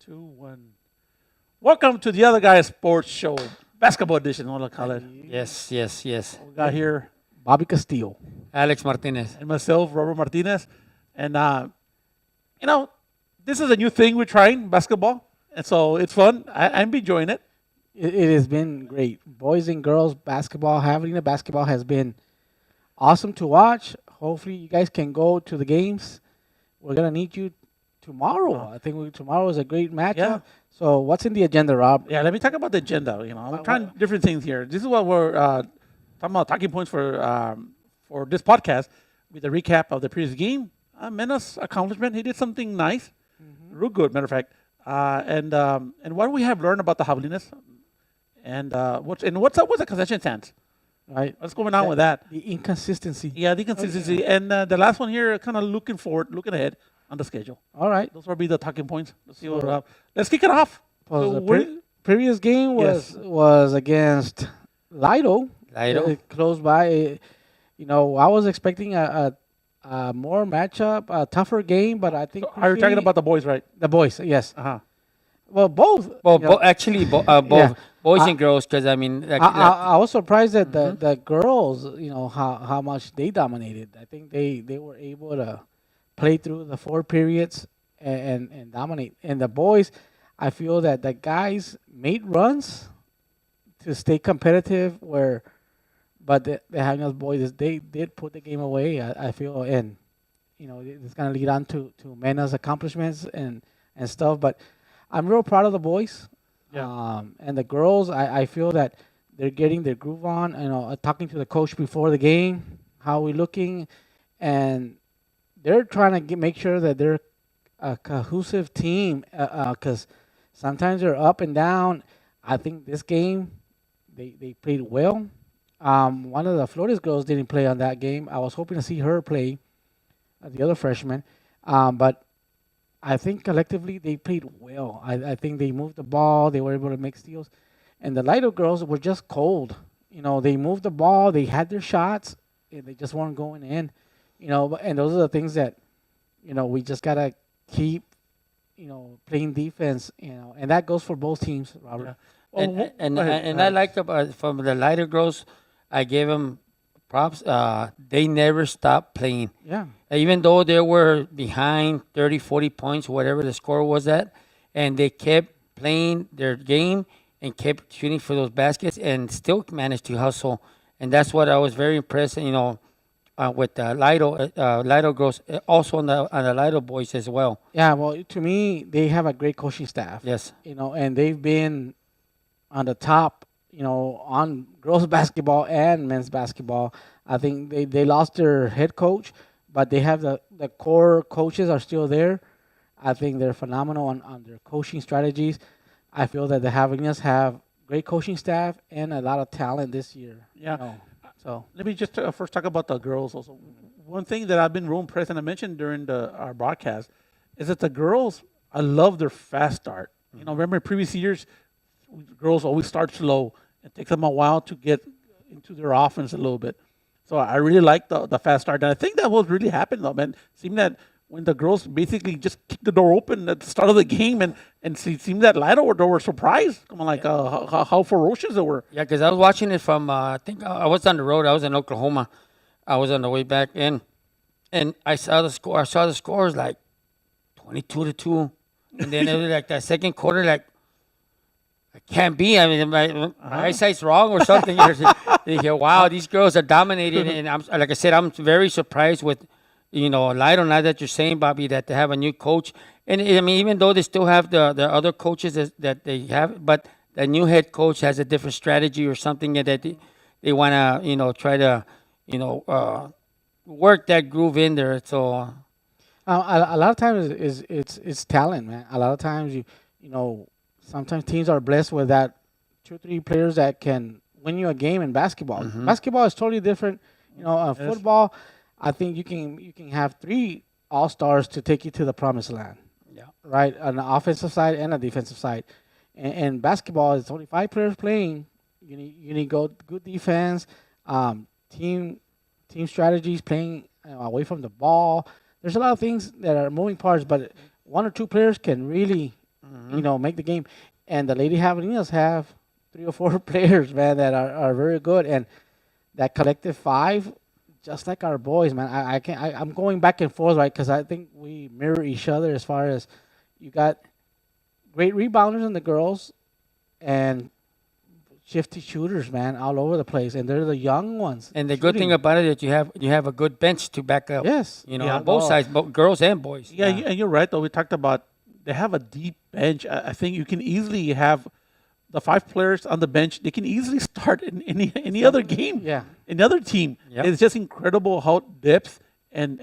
Two, one. Welcome to the Other Guy Sports Show, basketball edition, what I call it. Yes, yes, yes. We got here Bobby Castillo. Alex Martinez. and myself, Robert Martinez, and you know, this is a new thing we're trying, basketball, and so it's fun. I'm enjoying it. It has been great. Boys and girls basketball, having the basketball has been awesome to watch. Hopefully, you guys can go to the games. We're gonna need you tomorrow. I think tomorrow is a great matchup. Yeah. So, what's in the agenda, Rob? Yeah, let me talk about the agenda. I'm trying different things here. This is what we're talking about, talking points for this podcast with a recap of the previous game. Mena's accomplishment. He did something nice, real good, matter of fact. And what we have learned about the Javelinas, and what's up with the concession stands? Right. What's going on with that? The inconsistency. Yeah, the consistency. And the last one here, kind of looking forward, looking ahead on the schedule. All right. Those will be the talking points. Let's see what. Let's kick it off. Well, So the previous game was against Lido. Lido. Close by. I was expecting a more matchup, a tougher game, but I think are you talking about the boys, right? the boys? Yes. Uh-huh. Well, both. Well, you know. actually, both Yeah. boys I- and girls, because I mean, I was surprised that the girls, how much they dominated. I think they were able to play through the four periods and dominate. And the boys, I feel that the guys made runs to stay competitive. But the Hangers boys, they did put the game away. I feel, and it's gonna lead on to Mena's accomplishments and stuff. But I'm real proud of the boys. Yeah. And the girls, I feel that they're getting their groove on. Talking to the coach before the game, how we looking, and they're trying to make sure that they're a cohesive team. Because sometimes they're up and down. I think this game, they played well. One of the Flores girls didn't play on that game. I was hoping to see her play, the other freshman. But I think collectively they played well. I think they moved the ball. They were able to make steals. And the Lido girls were just cold. They moved the ball. They had their shots. And they just weren't going in. And those are the things that, we just got to keep, playing defense, and that goes for both teams, Robert. Yeah. and I liked about from the lighter girls, I gave them props. They never stopped playing. Yeah. Even though they were behind 30, 40 points, whatever the score was at, and they kept playing their game and kept shooting for those baskets and still managed to hustle. And that's what I was very impressed, with the Lido girls, also on the Lido boys as well. Yeah, well, to me, they have a great coaching staff. Yes. And they've been on the top, on girls basketball and men's basketball. I think they lost their head coach, but they have the core coaches are still there. I think they're phenomenal on their coaching strategies. I feel that the Javelinas have great coaching staff and a lot of talent this year. Yeah. So Let me just first talk about the girls. Also, one thing that I've been real impressed, and I mentioned during our broadcast, is that the girls. I love their fast start. Remember in previous years, girls always start slow. It takes them a while to get into their offense a little bit. So I really like the fast start, and I think that was really happening though, man. Seemed that when the girls basically just kicked the door open at the start of the game, and it seemed that Lido were surprised, come on, like how ferocious they were. Yeah, because I was watching it from, I think I was on the road. I was in Oklahoma. I was on the way back in, and I saw the score. I saw the scores like 22-2. And then it was like that second quarter, like, it can't be. I mean, my eyesight's wrong or something. You hear, wow, these girls are dominating. And like I said, I'm very surprised with, Lido, now that you're saying, Bobby, that they have a new coach. And I mean, even though they still have the other coaches that they have, but the new head coach has a different strategy or something that they want to, try to, work that groove in there. So, a lot of times it's talent, man. A lot of times sometimes teams are blessed with that 2-3 players that can win you a game in basketball. Basketball is totally different. Yes. Football, I think you can have 3 all-stars to take you to the promised land. yeah. Right, on the offensive side and the defensive side. And basketball is only 5 players playing. You need good defense, team strategies, playing away from the ball. There's a lot of things that are moving parts, but 1 or 2 players can really make the game. And the Lady Javelinas have 3 or 4 players, man, that are very good. And that collective 5, just like our boys, man. I can't. I'm going back and forth, right? Because I think we mirror each other as far as you got great rebounders in the girls and shifty shooters, man, all over the place, and they're the young ones. And the good thing shooting. about it is you have a good bench to back up. Yes, Yeah. On both sides, both girls and boys. Yeah, and you're right, though. We talked about they have a deep bench. I think you can easily have the 5 players on the bench. They can easily start in any other game. Yeah. Any other team. Yep. It's just incredible how depth and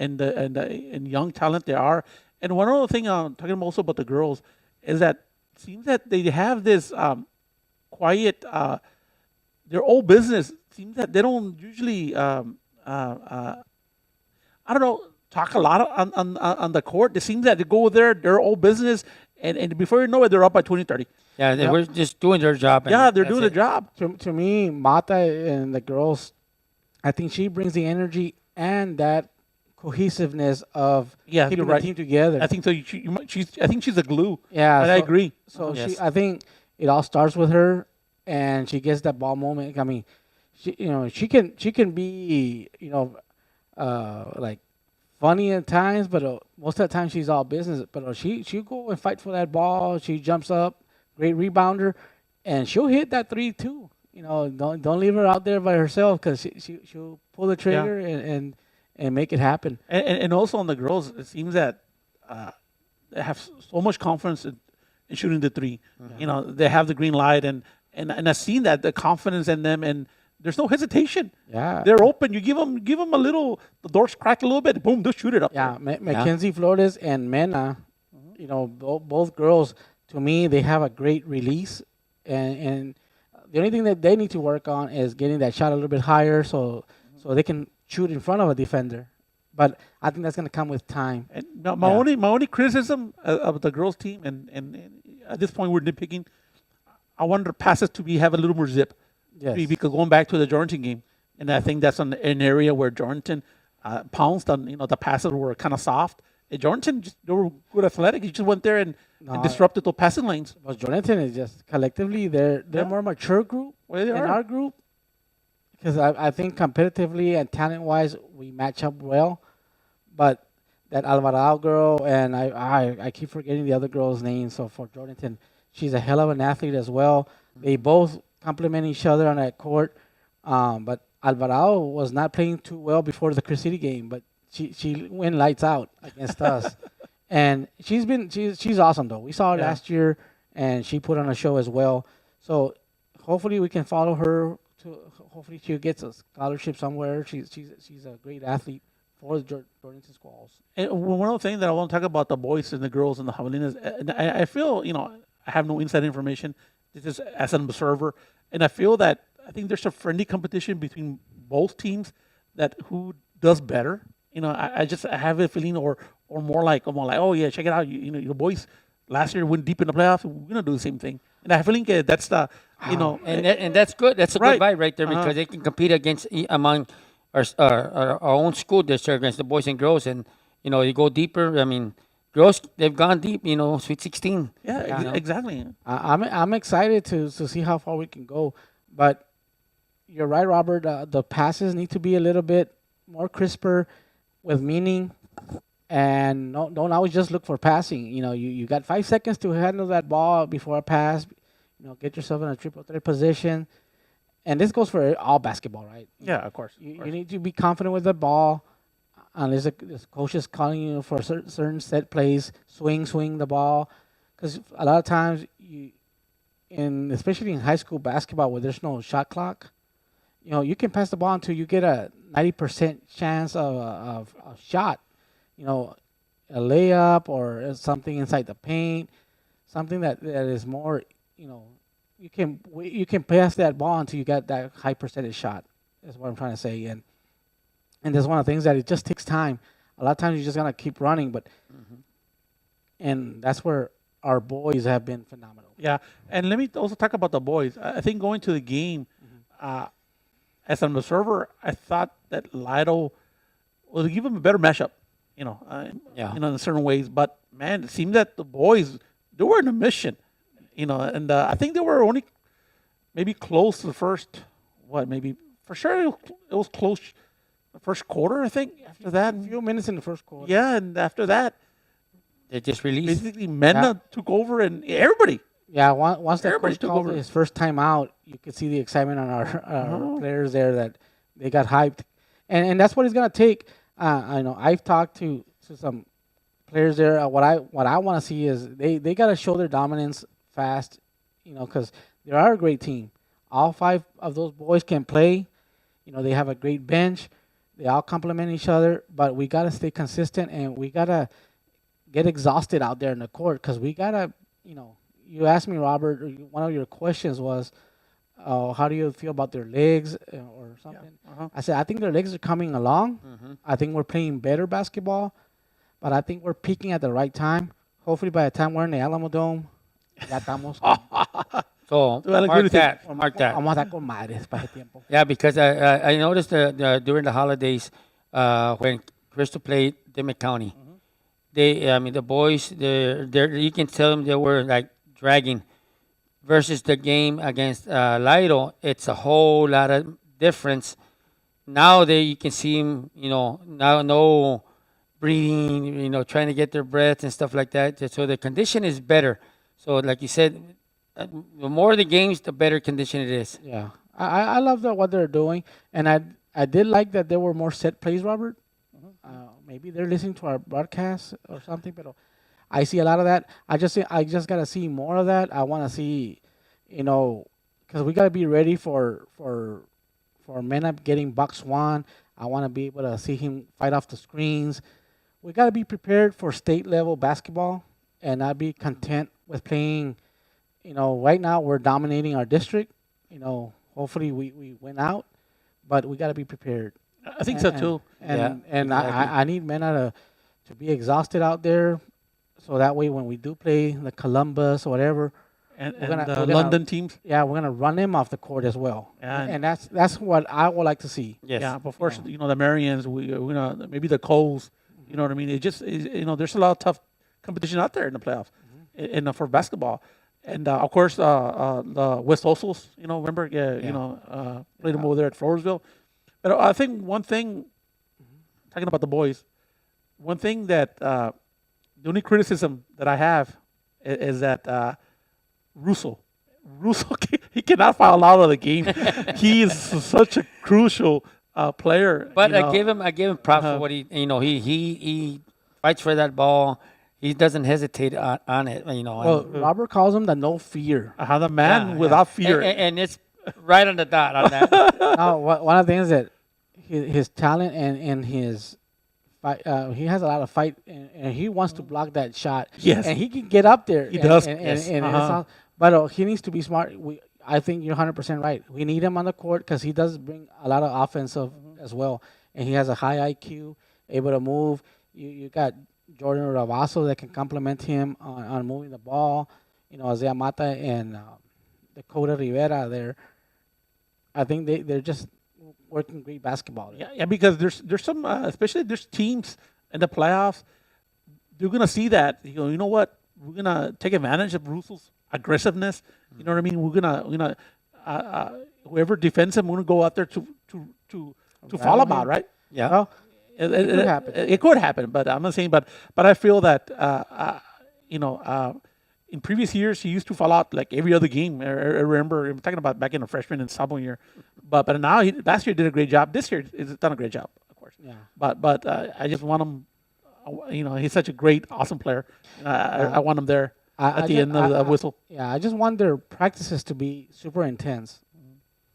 young talent they are. And one other thing I'm talking also about the girls is that it seems that they have this quiet. Their old business seems that they don't usually. I don't know. Talk a lot on the court. It seems that they go there, their old business, and before you know it, they're up by 20, 30. Yeah, they were just doing their job. Yeah, they're that's doing the it. job. To me, Mata and the girls, I think she brings the energy and that cohesiveness of Yeah, keeping you're the right. team together. I think so. I think she's a glue. Yeah, and I so- agree. So Yes. I think it all starts with her, and she gets that ball moment. I mean, she can be like funny at times, but most of the time she's all business. But she go and fight for that ball. She jumps up, great rebounder, and she'll hit that 3 too. Don't leave her out there by herself because she'll pull the trigger and make it happen. And also on the girls, it seems that they have so much confidence in shooting the 3. They have the green light, and I've seen that the confidence in them, and there's no hesitation. Yeah. They're open. You give them a little, the doors crack a little bit, boom, they'll shoot it up. Yeah, there. Mackenzie Flores and Mena, both girls, to me, they have a great release. And the only thing that they need to work on is getting that shot a little bit higher so they can shoot in front of a defender. But I think that's going to come with time. And my only criticism of the girls' team, and at this point we're nitpicking, I want their passes to have a little more zip. Yes. Because going back to the Jordan game, and I think that's an area where Jordan pounced on. The passes were kind of soft. And Jordan they were good athletic. He just went there and disrupted the passing lanes. But Jonathan is just collectively, they're more mature group Well, they in are. our group. Because I think competitively and talent-wise, we match up well. But that Alvarado girl, and I keep forgetting the other girl's name. So for Jonathan, she's a hell of an athlete as well. They both complement each other on that court. But Alvarado was not playing too well before the Chris City game, but she went lights out against us. And she's awesome though. We saw her last year, and she put on a show as well. So hopefully we can follow her. Hopefully she gets a scholarship somewhere. She's a great athlete for the Jordan Squalls. And one other thing that I want to talk about the boys and the girls and the Javelinas, and I feel, I have no inside information. This is as an observer, and I feel that I think there's a friendly competition between both teams that who does better. I have a feeling, or more like, oh yeah, check it out. Your boys last year went deep in the playoffs. We're gonna do the same thing, and I feel like that's the, And that's good. That's a Right. good vibe right there because they can compete among our own school district against the boys and girls, and you go deeper. I mean, girls they've gone deep. Sweet 16. yeah, exactly. I'm excited to see how far we can go, but you're right, Robert. The passes need to be a little bit more crisper, with meaning, and don't always just look for passing. You got 5 seconds to handle that ball before a pass. Get yourself in a triple threat position, and this goes for all basketball, right? Yeah, of course. You need to be confident with the ball. Unless the coach is calling you for certain set plays, swing the ball, because a lot of times especially in high school basketball where there's no shot clock, you can pass the ball until you get a 90% chance of a shot, a layup or something inside the paint, something that is more, you can pass that ball until you get that high percentage shot. That's what I'm trying to say, and that's one of the things that it just takes time. A lot of times you just gotta keep running, but and that's where our boys have been phenomenal. Yeah, and let me also talk about the boys. I think going to the game, as an observer, I thought that Lido will give them a better matchup. In certain ways. But man, it seemed that the boys they were in a mission, and I think they were only maybe close to the first, maybe for sure it was close the first quarter, I think. After that, A few minutes in the first quarter. yeah, and after that, They just released. basically Mena took over and everybody. Yeah, once that Everybody coach took called over. his first time out, you could see the excitement on our players there that they got hyped, and that's what it's gonna take. I know I've talked to some players there. What I want to see is they gotta show their dominance fast, because they are a great team. All five of those boys can play. They have a great bench. They all complement each other, but we gotta stay consistent and we gotta get exhausted out there in the court because we gotta, you asked me, Robert, one of your questions was, how do you feel about their legs or something? I said, I think their legs are coming along. I think we're playing better basketball, but I think we're peaking at the right time. Hopefully, by the time we're in the Alamo Dome, ya estamos. So Well, mark good that. Mark that. Vamos a estar con madres para ese tiempo. Yeah, because I noticed during the holidays when Crystal played Dimmitt County, the boys, you can tell them they were like dragging. Versus the game against Lido, it's a whole lot of difference. Now you can see them, now no breathing, trying to get their breath and stuff like that. So the condition is better. So like you said, the more the games, the better condition it is. Yeah, I love what they're doing, and I did like that there were more set plays, Robert. Maybe they're listening to our broadcast or something, but I see a lot of that. I just gotta see more of that. I want to see, because we gotta be ready for Mena getting box one. I want to be able to see him fight off the screens. We gotta be prepared for state level basketball, and not be content with playing. Right now we're dominating our district. Hopefully we win out, but we gotta be prepared. I think so too. And exactly. I need Mena to be exhausted out there. So that way, when we do play the Columbus or whatever, And, We're gonna- the we're gonna- London teams. yeah, we're gonna run him off the court as well. Yeah. And that's what I would like to see. Yes. Yeah, but first, the Marians, we're gonna maybe the Coles. You know what I mean? It just there's a lot of tough competition out there in the playoffs, for basketball, and of course the West Osals. Remember? Yeah. Played them over there at Floresville. But I think one thing, talking about the boys, one thing that the only criticism that I have is that Russo, he cannot foul out of the game. He is such a crucial player. But I give him props for what he fights for that ball. He doesn't hesitate on it. Well, Robert calls him the no fear. The man without fear. and it's right on the dot on that. No, one of the things that his talent and his fight, he has a lot of fight, and he wants to block that shot. Yes. And he can get up there. He does. And Yes. it's all, but he needs to be smart. I think you're 100% right. We need him on the court because he does bring a lot of offensive as well, and he has a high IQ, able to move. You got Jordan Ravasso that can complement him on moving the ball. Isaiah Mata and Dakota Rivera there. I think they're just working great basketball. Yeah, because there's some, especially there's teams in the playoffs. They're gonna see that. You know what? We're gonna take advantage of Russo's aggressiveness. You know what I mean? We're gonna whoever defends him, we're gonna go out there to follow about, right? Yeah. Well, It could happen. It could happen, but I'm not saying. But I feel that in previous years he used to fall out like every other game. I remember I'm talking about back in the freshman and sophomore year, but now last year did a great job. This year he's done a great job, of course. Yeah. But I just want him. He's such a great, awesome player. I want him there at the end of the whistle. Yeah, I just want their practices to be super intense.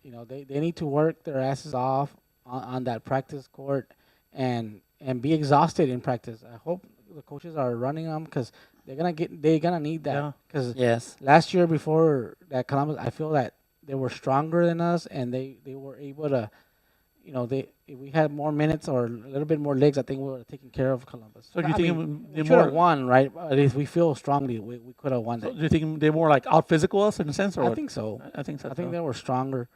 They need to work their asses off on that practice court and be exhausted in practice. I hope the coaches are running them because they're gonna need that. Yeah. Because Yes. last year before that Columbus, I feel that they were stronger than us and they were able to. If we had more minutes or a little bit more legs, I think we would have taken care of Columbus. So do you I think mean, they're we should have more? won, right? At least we feel strongly we could have won So that. do you think they're more like out physical us in a sense, or I what? think so. I think so. I think too. they were stronger,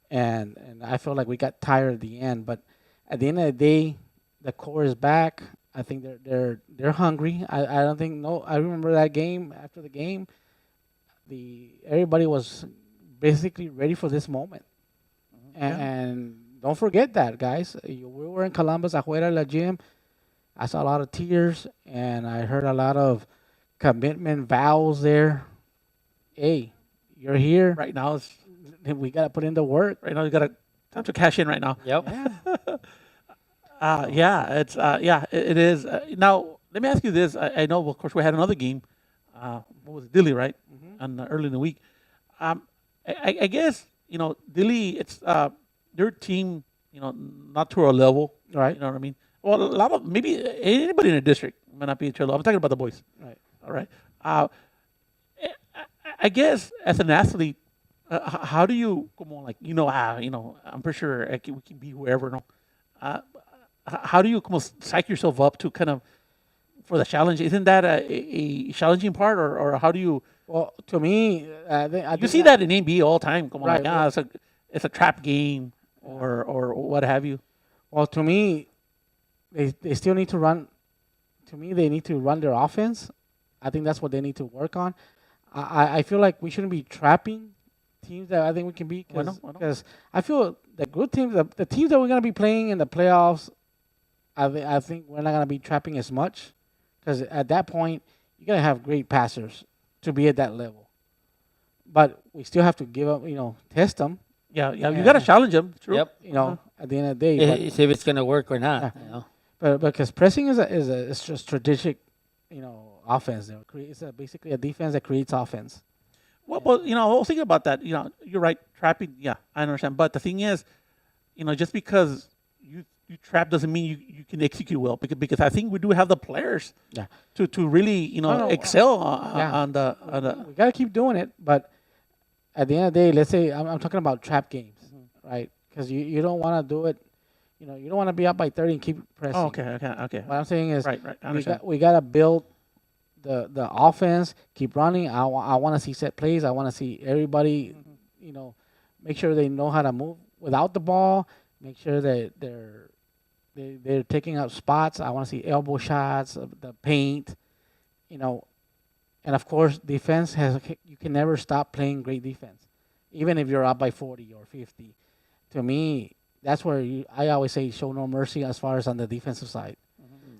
and I feel like we got tired at the end. But at the end of the day, the core is back. I think they're hungry. I don't think no. I remember that game. After the game, the everybody was basically ready for this moment. Yeah. And don't forget that, guys. We were in Columbus, afuera la gym. I saw a lot of tears, and I heard a lot of commitment vows there. Hey, you're here. Right now, it's We gotta put in the work. right now you got to time to cash in right now. Yep. Yeah. Yeah, it's it is. Now, let me ask you this. I know, of course, we had another game. What was it, Dilly, right? And early in the week. Um, I guess Dilly. It's their team. Not to our level, Right. You know what I mean? Well, a lot of maybe anybody in the district might not be at your level. I'm talking about the boys. Right. All right. I guess as an athlete, how do you come on? Like I'm pretty sure we can be whoever. No, uh, how do you come on, psych yourself up to kind of for the challenge? Isn't that a challenging part, or how do you? Well, to me, I You think see that in NBA all the time. Come on, Right, like it's a trap game or what have you. Well, to me, they still need to run. To me, they need to run their offense. I think that's what they need to work on. I feel like we shouldn't be trapping teams that I think we can beat Why not? because I feel the good teams, the teams that we're gonna be playing in the playoffs, I think we're not gonna be trapping as much because at that point you gotta have great passers to be at that level. But we still have to give up, test them, Yeah, you Yeah. got to challenge them. True. Yep. at the end of the day. But See if it's gonna work or not. Yeah. But because pressing is just strategic, offense. It's basically a defense that creates offense. Well, I was thinking about that. You're right. Trapping, yeah, I understand. But the thing is, just because you trap doesn't mean you can execute well. Because I think we do have the players Yeah. to really No, excel yeah. on the. We gotta keep doing it, but at the end of the day, let's say I'm talking about trap games, right? Because you don't want to do it. You don't want to be up by 30 and keep pressing. Oh, okay. What I'm saying is, Right. I understand. we gotta build the offense. Keep running. I want to see set plays. I want to see everybody, make sure they know how to move without the ball. Make sure that they're taking up spots. I want to see elbow shots, the paint, and of course defense you can never stop playing great defense, even if you're up by 40 or 50. To me, that's where I always say show no mercy as far as on the defensive side.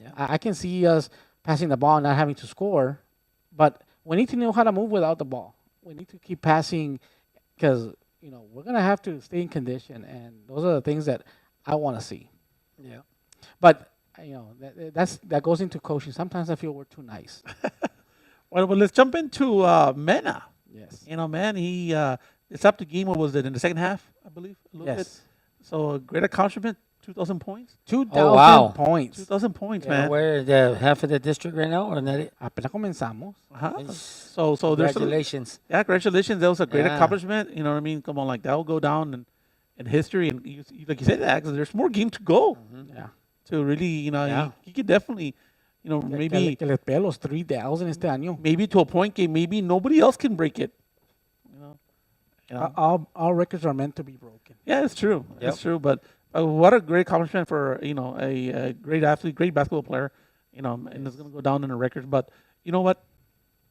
Yeah. I can see us passing the ball and not having to score, but we need to know how to move without the ball. We need to keep passing because we're gonna have to stay in condition, and those are the things that I want to see. Yeah. But that goes into coaching. Sometimes I feel we're too nice. Well, let's jump into Mena. Yes. Man, he it's up to game. What was it in the second half? I believe a little bit. Yes. So a great accomplishment. 2,000 points. 2,000 wow. points. 2,000 points, Yeah, man. we're the half of the district right now, or not? Apenas comenzamos. Uh-huh. Nice. So there's Congratulations. congratulations. That was a great Yeah. accomplishment. You know what I mean? Come on, like that will go down in history. And like you said, Alex, there's more game to go Yeah. to really, Yeah. he could definitely, maybe Que les pegue los 3,000 este año. maybe to a point game, maybe nobody else can break it. All records are meant to be broken. Yeah, it's true. Yep. It's true. But what a great accomplishment for a great athlete, great basketball player. And it's gonna go down in the records. But you know what?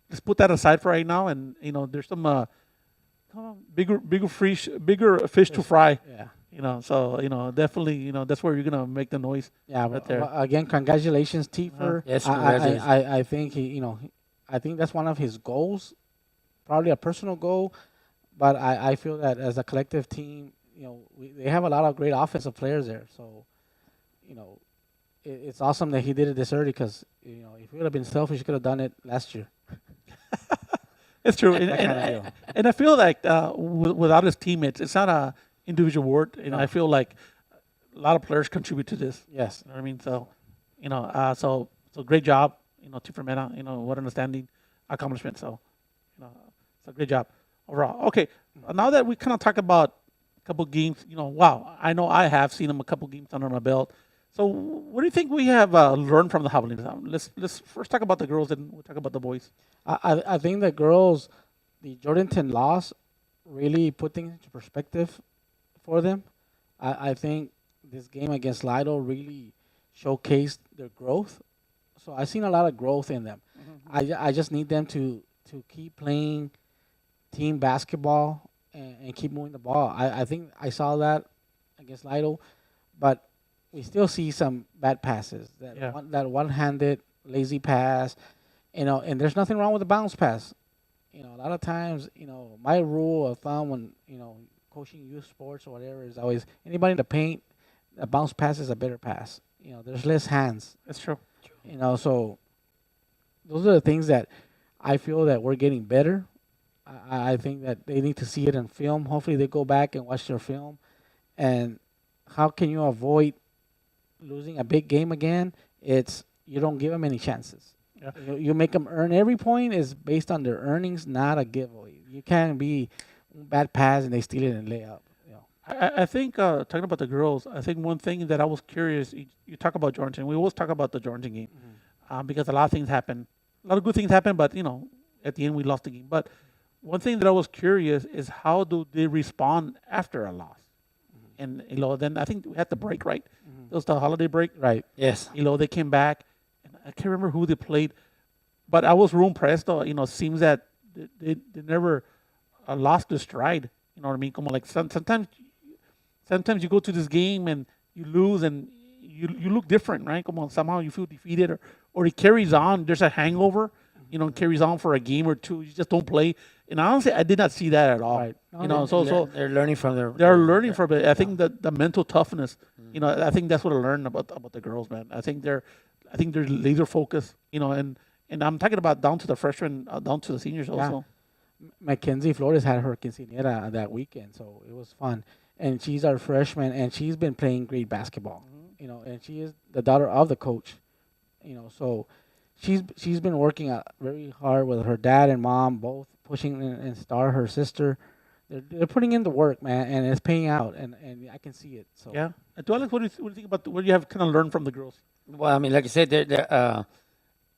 Let's put that aside for right now. And there's some bigger fish to fry. Yeah. So definitely that's where you're gonna make the noise. Yeah. Right But, there. again, congratulations, Tiefer. Yes, I congratulations. I think I think that's one of his goals, probably a personal goal. But I feel that as a collective team, they have a lot of great offensive players there. So, it's awesome that he did it this early because, if he would have been selfish, he could have done it last year. It's true. That kind of deal. And I feel like without his teammates, it's not a individual award. No. I feel like a lot of players contribute to this. Yes. You know what I mean? So, so great job, Team Mena. What an outstanding accomplishment. So, it's a great job overall. Okay, now that we kind of talk about a couple games, wow, I know I have seen them a couple games under my belt. So, what do you think we have learned from the Javelins? Let's first talk about the girls, and we'll talk about the boys. I think the girls, the Jordanton loss, really put things into perspective for them. I think this game against Lido really showcased their growth So I've seen a lot of growth in them. I just need them to keep playing team basketball and keep moving the ball. I think I saw that against Lido, but we still see some bad passes. Yeah. That one-handed lazy pass, and there's nothing wrong with the bounce pass. A lot of times, my rule of thumb when coaching youth sports or whatever is always anybody in the paint, a bounce pass is a better pass. There's less hands. That's true. So those are the things that I feel that we're getting better. I think that they need to see it in film. Hopefully, they go back and watch their film. And how can you avoid losing a big game again? It's you don't give them any chances. Yeah. You make them earn. Every point is based on their earnings, not a giveaway. You can't be bad pass and they steal it and lay up. I think talking about the girls, I think one thing that I was curious. You talk about Jordan. We always talk about the Jordan game because a lot of things happen. A lot of good things happen, but at the end we lost the game. But one thing that I was curious is how do they respond after a loss? And then I think we had the break, right? It was the holiday break. Right. Yes. They came back, and I can't remember who they played, but I was real impressed. Though it seems that they never lost their stride. You know what I mean? Come on, like sometimes you go to this game and you lose and you look different, right? Come on, somehow you feel defeated or it carries on. There's a hangover, it carries on for a game or two. You just don't play. And honestly, I did not see that at all. Right. So they're learning from they're learning from it. I think that the mental toughness, I think that's what I learned about the girls, man. I think they're laser focused, and I'm talking about down to the freshmen, down to the seniors also. Mackenzie Flores had her quinceañera that weekend, so it was fun. And she's our freshman, and she's been playing great basketball. And she is the daughter of the coach. So she's been working very hard with her dad and mom, both pushing and Star, her sister. They're putting in the work, man, and it's paying out, and I can see it. So Yeah. And to Alex, what do you think about what you have kind of learned from the girls? Well, I mean, like I said,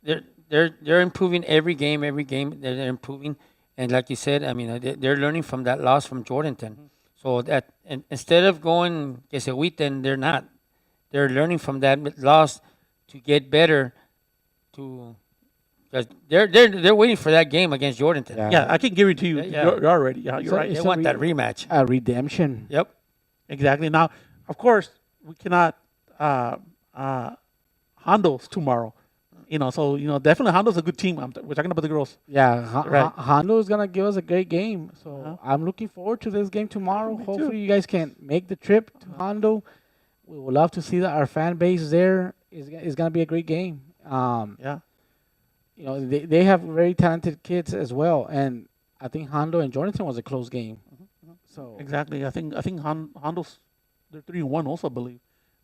they're improving every game. Every game they're improving, and like you said, I mean, they're learning from that loss from Jordanton. So that and instead of going que se agüiten, they're not. They're learning from that loss to get better. Because they're waiting for that game against Jordanton. Yeah, I can guarantee you, Yeah. you're already. Yeah, you're So right. They it's want that rematch. a redemption. Yep. Exactly. Now, of course, we cannot Hondo's tomorrow. So definitely Hondo's a good team. We're talking about the girls. Yeah, Right. Hondo is gonna give us a great game. So I'm looking forward to this game tomorrow. Me too. Hopefully, you guys can make the trip to Hondo. We would love to see that our fan base there is gonna be a great game. Yeah. They have very talented kids as well, and I think Hondo and Jordanton was a close game. So Exactly. I think Hondo's they're 3-1 also, I believe.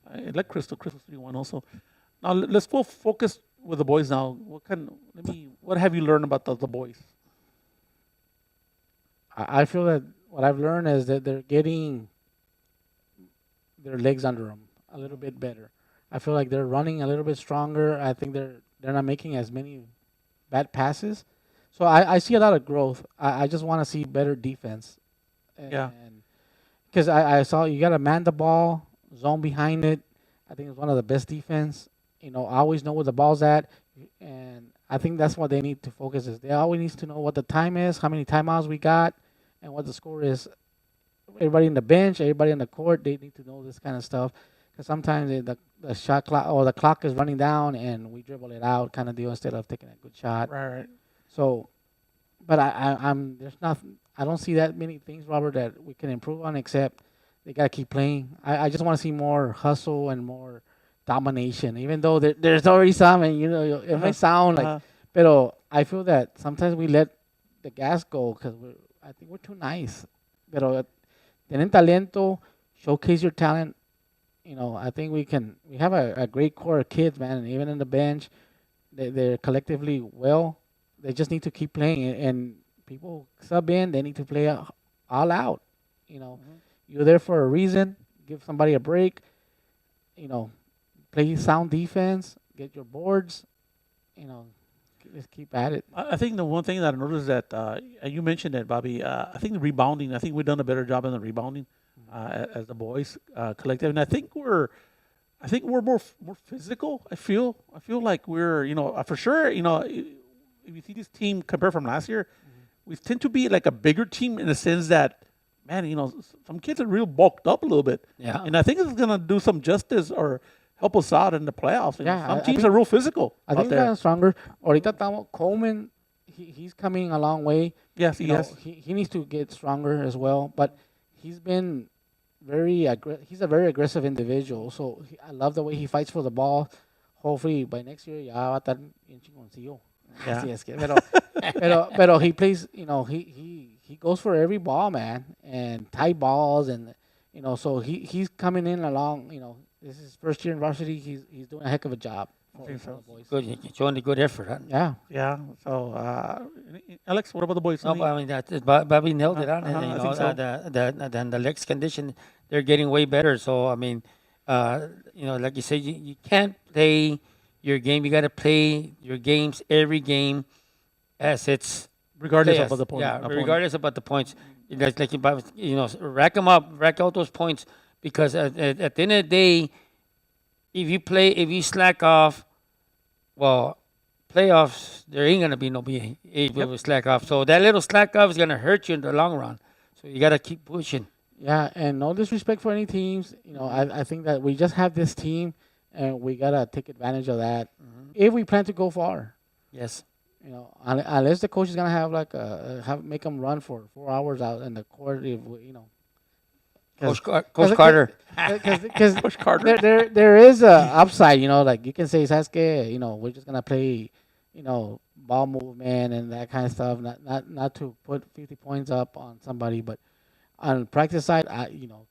I like Crystal's 3-1 also. Now let's go focus with the boys now. What have you learned about the boys? I feel that what I've learned is that they're getting their legs under them a little bit better. I feel like they're running a little bit stronger. I think they're not making as many bad passes. So I see a lot of growth. I just want to see better defense. Yeah. Because I saw you got to man the ball, zone behind it. I think it's one of the best defense. I always know where the ball's at. And I think that's what they need to focus is. They always need to know what the time is, how many timeouts we got, and what the score is. Everybody in the bench, everybody in the court, they need to know this kind of stuff. Because sometimes the shot clock or the clock is running down and we dribble it out kind of deal instead of taking a good shot. Right. So, but there's nothing. I don't see that many things, Robert, that we can improve on except they gotta keep playing. I just want to see more hustle and more domination. Even though there's already some, and it may sound like, but I feel that sometimes we let the gas go because I think we're too nice. Pero tienen talento, showcase your talent. I think we have a great core of kids, man, and even in the bench, they're collectively well. They just need to keep playing, and people sub in. They need to play all out. You're there for a reason. Give somebody a break. Play sound defense. Get your boards. Just keep at it. I think the one thing that I noticed that and you mentioned it, Bobby. I think the rebounding. I think we've done a better job in the rebounding as the boys collective, and I think we're I think we're more physical. I feel like we're for sure if you see this team compared from last year, we tend to be like a bigger team in the sense that man some kids are real bulked up a little bit. Yeah. And I think it's gonna do some justice or help us out in the playoffs. Yeah, Some I teams think- are real physical I out think there. they're stronger. Ahorita estamos, Coleman, he's coming a long way. Yes, You know, yes. he needs to get stronger as well. But he's been he's a very aggressive individual. So I love the way he fights for the ball. Hopefully by next year ya va a estar bien chingoncillo. Yeah. Así es que, pero he plays, he goes for every ball, man, and tight balls, and so he's coming in along. This is his first year in varsity. He's doing a heck of a job for think the so. boys. Good, showing a good effort. Huh? Yeah. Yeah. So Alex, what about the boys? No, but I mean Bobby nailed it on. Uh-huh, And, I think so. the legs condition, they're getting way better. So I mean, like you said, you can't play your game. You got to play your games every game as it's Regardless players. of the point. Yeah, opponent. regardless about the points. That's like rack them up, rack out those points, because at the end of the day, if you slack off, well, playoffs there ain't gonna be no slack off. So that little slack off is gonna hurt you in the long run. So you gotta keep pushing. Yeah, and no disrespect for any teams. I think that we just have this team, and we gotta take advantage of that if we plan to go far. Yes. Unless the coach is gonna have make them run for 4 hours out in the court, Coach Cause- Carter. because Coach Carter. there is a upside. Like you can say, "Sabes que, we're just gonna play, ball movement and that kind of stuff, not to put 50 points up on somebody, but on the practice side,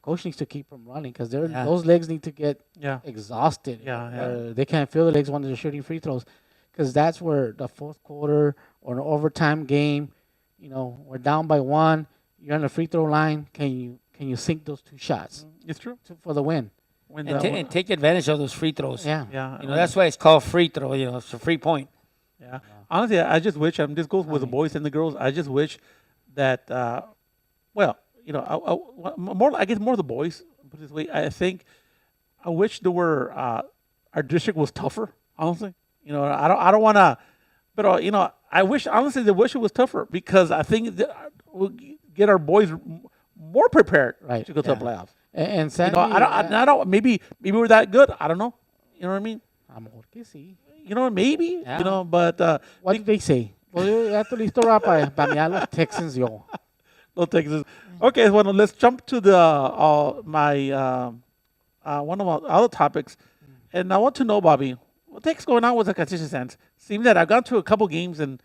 coach needs to keep them running because Yeah. those legs need to get Yeah. exhausted. Yeah. They can't feel the legs when they're shooting free throws, because that's where the fourth quarter or an overtime game, we're down by one. You're on the free throw line. Can you sink those two shots It's true. for the win? When And take advantage of those free throws. Yeah. yeah. That's why it's called free throw. It's a free point. Yeah. Honestly, I just wish. This goes with the boys and the girls. I just wish that. I guess more the boys. Put it this way, I think. I wish there were. Our district was tougher. Honestly, I don't want to. But I wish honestly the wish it was tougher because I think that we'll get our boys more prepared Right, to go to the playoffs. And sadly, I don't. Maybe we're that good. I don't know. You know what I mean? a lo mejor que sí. Maybe. Yeah. But What did they say? Pues yo ya estoy listo para mirar los Texans yo. no Texas. Okay, well, let's jump to the one of my other topics, and I want to know, Bobby, what the heck's going on with the concession stands? Seems that I've gone to a couple games, and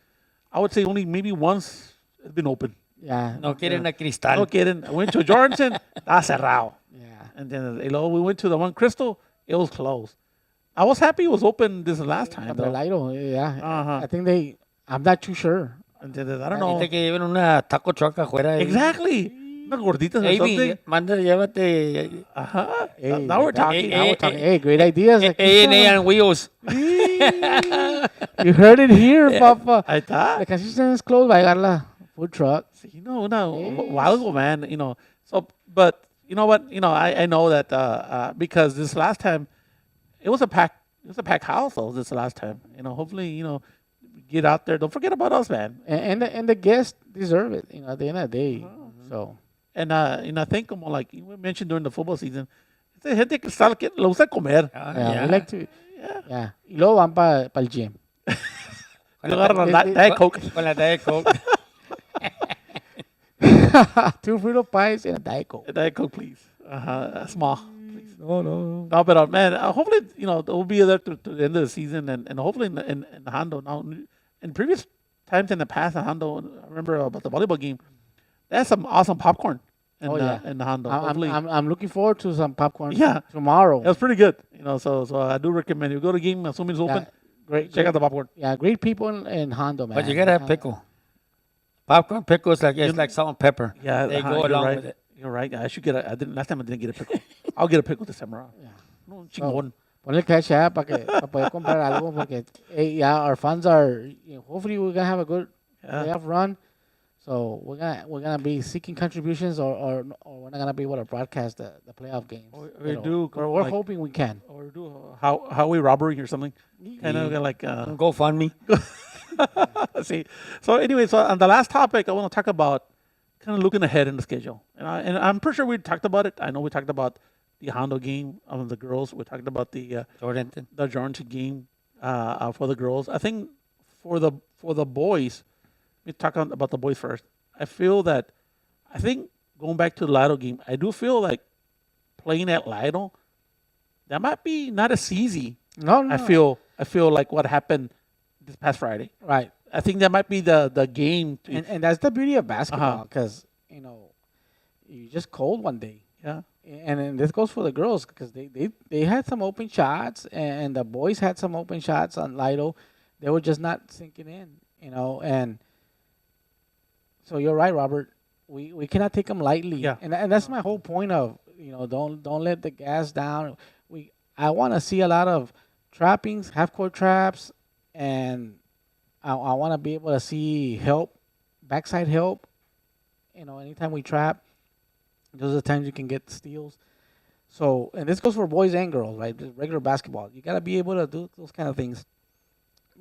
I would say only maybe once it's been open. Yeah. No quieren a cristal. No kidding. I went to Jorgensen, está cerrado. Yeah. And then we went to the one Crystal, it was closed. I was happy it was open this last time, though. Caballero, yeah. Uh-huh. I think I'm not too sure. And then, I don't know. Ahorita que lleven una taco truck afuera. Exactly. Unas gorditas or Amy, something. manda, llévate Uh-huh. Hey, Now we're talking. Now we're talking. Hey, great ideas. aquí A&A está. on wheels. You heard it here, Papa. Ahí está. The concession is closed. Va a llegar la food truck. A while ago, man, so, but you know what, I know that, because this last time, it was a packed house, though, this last time, hopefully, get out there. Don't forget about us, man. And the guests deserve it, at the end of the day. So, And, I think, como like we mentioned during the football season, esta gente que sale que lo gusta comer. yeah, we like to, yeah. Y luego van para el gym. Yo agarro la Diet Coke. Con la Diet Coke. 2 Frito pies and a Diet Coke. Diet Coke, please. Small. No. No, but man, hopefully, we'll be there to the end of the season, and hopefully in Hondo. Now, in previous times in the past, in Hondo, I remember about the volleyball game. They had some awesome popcorn in the Hondo. Hopefully, I'm looking forward to some popcorn Yeah. tomorrow. it was pretty good. So I do recommend you go to the game, assuming it's open. Great. Check out the popcorn. Yeah, great people in Hondo, man. But you gotta have pickle. Popcorn pickle is like salt and pepper. Yeah, They go you're along right. with it. You're right. I should get. Last time I didn't get a pickle. I'll get a pickle this time around. Yeah. No, chingón. Ponle cash app para poder comprar algo porque our funds are hopefully we're gonna have a good Yeah. playoff run. So we're gonna be seeking contributions, or we're not gonna be able to broadcast the playoff games. We But, do we're like, hoping we can. or do highway robbery or something. Kind of like Go fund me. see. So anyway, so on the last topic, I want to talk about kind of looking ahead in the schedule, and I'm pretty sure we talked about it. I know we talked about the Hondo game of the girls. We talked about the Jordan. Jordan game for the girls. I think for the boys, we talk about the boys first. I think going back to the Lido game, I do feel like playing at Lido, that might be not as easy. No, no. I feel like what happened this past Friday. Right. I think that might be the game. And that's the beauty of basketball, because you just cold one day. Yeah. And then this goes for the girls, because they had some open shots, and the boys had some open shots on Lido. They were just not sinking in, and so you're right, Robert. We cannot take them lightly. Yeah. And that's my whole point of, don't let the gas down. I want to see a lot of trappings, half court traps, and I want to be able to see help, backside help. Anytime we trap, those are the times you can get steals. So, and this goes for boys and girls, right? Just regular basketball. You got to be able to do those kind of things.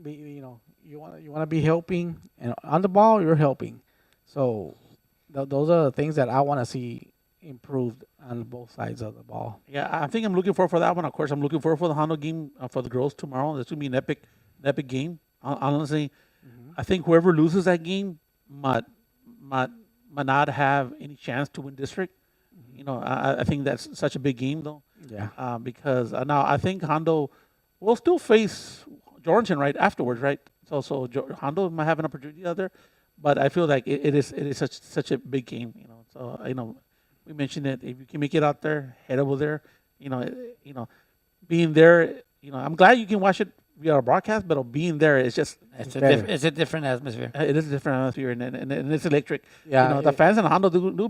You want to be helping, and on the ball you're helping. So, those are the things that I want to see improved on both sides of the ball. Yeah, I think I'm looking forward for that one. Of course, I'm looking forward for the Hondo game for the girls tomorrow. That's gonna be an epic game. Honestly, I think whoever loses that game might not have any chance to win district. I think that's such a big game though. Yeah. Because now I think Hondo will still face Jordan right afterwards, right? So Hondo might have an opportunity out there, but I feel like it is such a big game. So we mentioned it. If you can make it out there, head over there. Being there. I'm glad you can watch it via our broadcast, but being there is just It's better. it's a different atmosphere. it is a different atmosphere, and it's electric. Yeah, The fans in Hondo do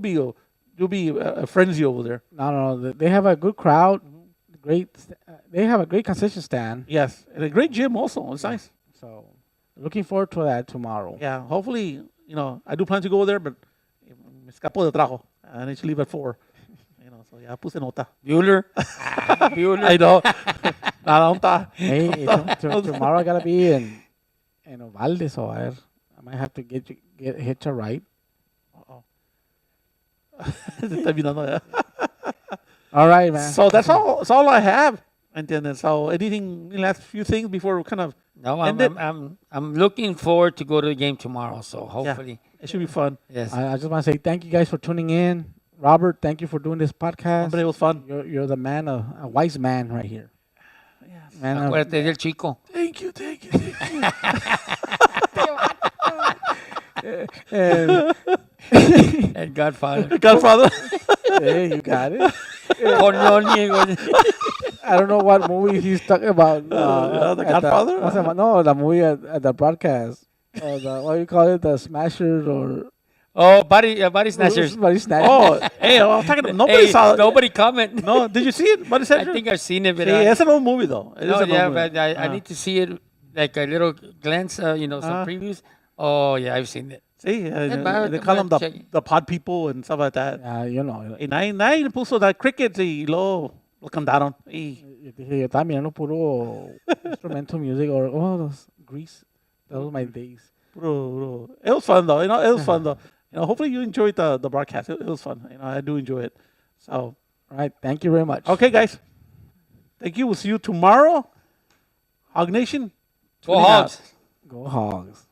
be a frenzy over there. No. They have a good crowd. They have a great concession stand. Yes, and a great gym also. It's nice. So, looking forward to that tomorrow. Yeah, hopefully, I do plan to go there, but me escapo de trabajo. I need to leave at 4. So ya puse nota. Bueller. Bueller. I know. Nada, nota. Hey, tomorrow I gotta be in Uvalde, so I might have to get hitch a ride. Uh-oh. Se está mirando ya. All right, man. So that's all I have. And then so any last few things before we kind of No, end it? I'm looking forward to go to the game tomorrow. So hopefully, It should be fun. yes. I just want to say thank you guys for tuning in. Robert, thank you for doing this podcast. But it was fun. You're the man, a wise man right here. Yes. Man of- Acuérdate del chico. Thank you. and, El Godfather. Godfather. hey, you got it. Oh, no niego. I don't know what movie he's talking about. The at Godfather? what's that- no, the movie at the broadcast. What do you call it? The Smashers or Oh, body snatchers. Body Snatchers. Oh, hey, I'm talking. Nobody Hey, saw it. nobody comment. No, did you see it? Body I Snatcher? think I've seen it, but See, it's an old movie though. It is no, an yeah, old movie. but I need to see it, like a little glance, some previews. Oh, yeah, I've seen it. See, bad, they call them check. the pod people and stuff like that. Yeah, Y nadie puso the crickets y lo cantaron. Y, Yo dije, yo estaba mirando puro instrumental music or those Grease. Those were my days. bro. It was fun though. It was fun though. Hopefully you enjoyed the broadcast. It was fun. I do enjoy it. So, All right, thank you very much. okay, guys. Thank you. We'll see you tomorrow. HawgNation. Go tuning out. Hogs. Go Hogs.